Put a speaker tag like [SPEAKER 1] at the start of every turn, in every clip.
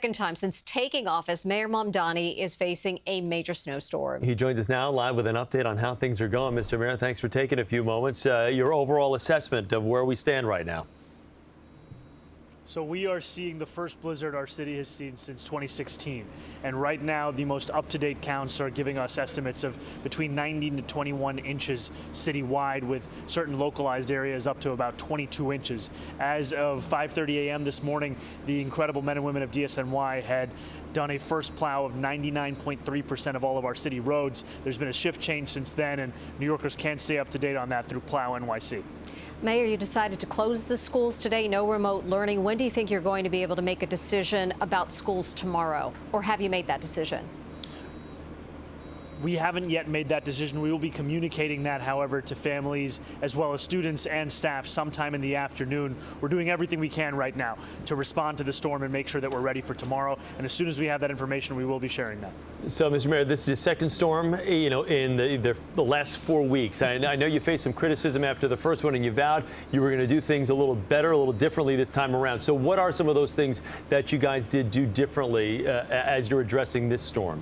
[SPEAKER 1] second time since taking office, Mayor Mamdani is facing a major snowstorm.
[SPEAKER 2] He joins us now live with an update on how things are going. Mr. Mayor, thanks for taking a few moments. Your overall assessment of where we stand right now.
[SPEAKER 3] So we are seeing the first blizzard our city has seen since 2016. And right now, the most up-to-date counts are giving us estimates of between 19 to 21 inches citywide, with certain localized areas up to about 22 inches. As of 5:30 a.m. this morning, the incredible men and women of DSNY had done a first plow of 99.3% of all of our city roads. There's been a shift change since then, and New Yorkers can stay up to date on that through Plow NYC.
[SPEAKER 1] Mayor, you decided to close the schools today, no remote learning. When do you think you're going to be able to make a decision about schools tomorrow? Or have you made that decision?
[SPEAKER 3] We haven't yet made that decision. We will be communicating that, however, to families as well as students and staff sometime in the afternoon. We're doing everything we can right now to respond to the storm and make sure that we're ready for tomorrow. And as soon as we have that information, we will be sharing that.
[SPEAKER 2] So, Mr. Mayor, this is your second storm, in the last 4 weeks. I know you faced some criticism after the first one, and you vowed you were going to do things a little better, a little differently this time around. So what are some of those things that you guys did do differently as you're addressing this storm?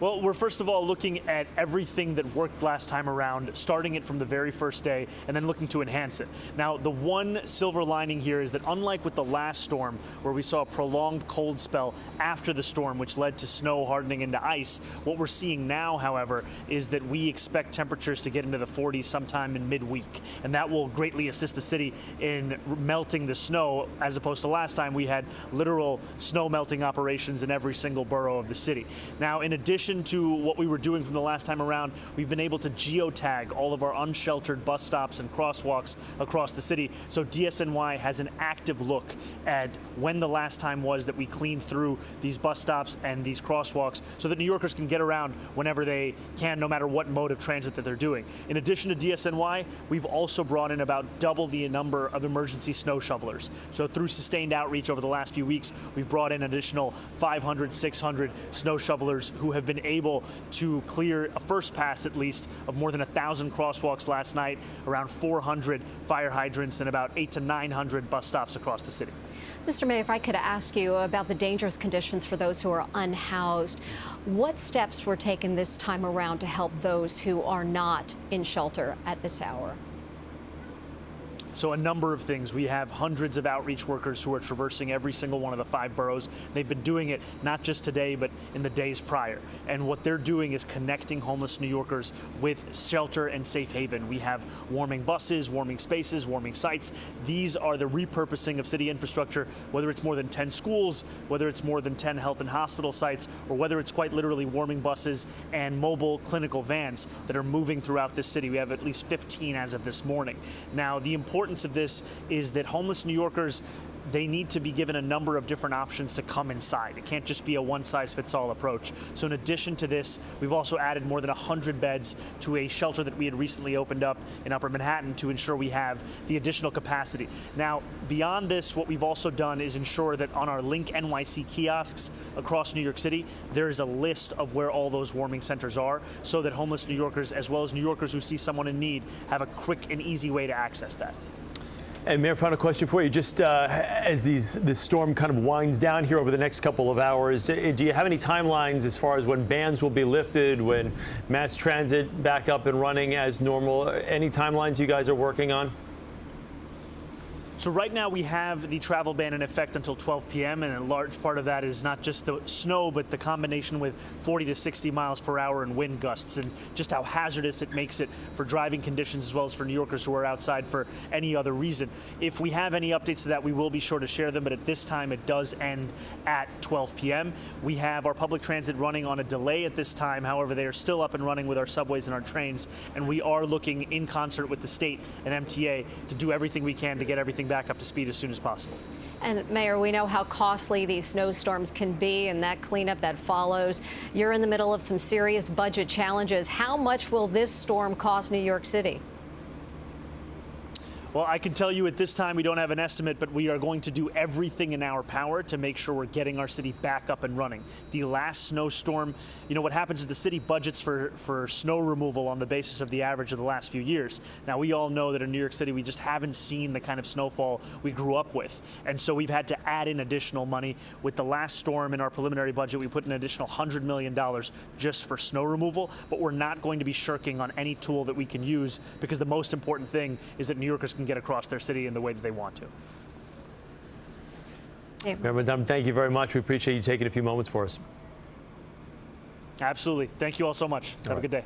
[SPEAKER 3] Well, we're first of all looking at everything that worked last time around, starting it from the very first day and then looking to enhance it. Now, the one silver lining here is that unlike with the last storm, where we saw a prolonged cold spell after the storm, which led to snow hardening into ice, what we're seeing now, however, is that we expect temperatures to get into the 40s sometime in midweek. And that will greatly assist the city in melting the snow, as opposed to last time we had literal snow melting operations in every single borough of the city. Now, in addition to what we were doing from the last time around, we've been able to geotag all of our unsheltered bus stops and crosswalks across the city. So DSNY has an active look at when the last time was that we cleaned through these bus stops and these crosswalks, so that New Yorkers can get around whenever they can, no matter what mode of transit that they're doing. In addition to DSNY, we've also brought in about double the number of emergency snow shovelers. So through sustained outreach over the last few weeks, we've brought in an additional 500, 600 snow shovelers who have been able to clear a first pass, at least, of more than 1,000 crosswalks last night, around 400 fire hydrants, and about 800 to 900 bus stops across the city.
[SPEAKER 1] Mr. Mayor, if I could ask you about the dangerous conditions for those who are unhoused, what steps were taken this time around to help those who are not in shelter at this hour?
[SPEAKER 3] So a number of things. We have hundreds of outreach workers who are traversing every single one of the 5 boroughs. They've been doing it not just today, but in the days prior. And what they're doing is connecting homeless New Yorkers with shelter and safe haven. We have warming buses, warming spaces, warming sites. These are the repurposing of city infrastructure, whether it's more than 10 schools, whether it's more than 10 health and hospital sites, or whether it's quite literally warming buses and mobile clinical vans that are moving throughout this city. We have at least 15 as of this morning. Now, the importance of this is that homeless New Yorkers, they need to be given a number of different options to come inside. It can't just be a one-size-fits-all approach. So in addition to this, we've also added more than 100 beds to a shelter that we had recently opened up in Upper Manhattan to ensure we have the additional capacity. Now, beyond this, what we've also done is ensure that on our Link NYC kiosks across New York City, there is a list of where all those warming centers are, so that homeless New Yorkers, as well as New Yorkers who see someone in need, have a quick and easy way to access that.
[SPEAKER 2] And Mayor, final question for you. Just as this storm kind of winds down here over the next couple of hours, do you have any timelines as far as when bans will be lifted, when mass transit back up and running as normal? Any timelines you guys are working on?
[SPEAKER 3] So right now we have the travel ban in effect until 12 p.m. and a large part of that is not just the snow, but the combination with 40 to 60 miles per hour and wind gusts, and just how hazardous it makes it for driving conditions as well as for New Yorkers who are outside for any other reason. If we have any updates to that, we will be sure to share them, but at this time it does end at 12 p.m. We have our public transit running on a delay at this time. However, they are still up and running with our subways and our trains, and we are looking in concert with the state and MTA to do everything we can to get everything back up to speed as soon as possible.
[SPEAKER 1] And Mayor, we know how costly these snowstorms can be and that cleanup that follows. You're in the middle of some serious budget challenges. How much will this storm cost New York City?
[SPEAKER 3] Well, I can tell you at this time we don't have an estimate, but we are going to do everything in our power to make sure we're getting our city back up and running. The last snowstorm, you know, what happens is the city budgets for snow removal on the basis of the average of the last few years. Now, we all know that in New York City, we just haven't seen the kind of snowfall we grew up with. And so we've had to add in additional money. With the last storm in our preliminary budget, we put an additional $100 million just for snow removal, but we're not going to be shirking on any tool that we can use, because the most important thing is that New Yorkers can get across their city in the way that they want to.
[SPEAKER 2] Mayor Mamdani, thank you very much. We appreciate you taking a few moments for us.
[SPEAKER 3] Absolutely. Thank you all so much. Have a good day.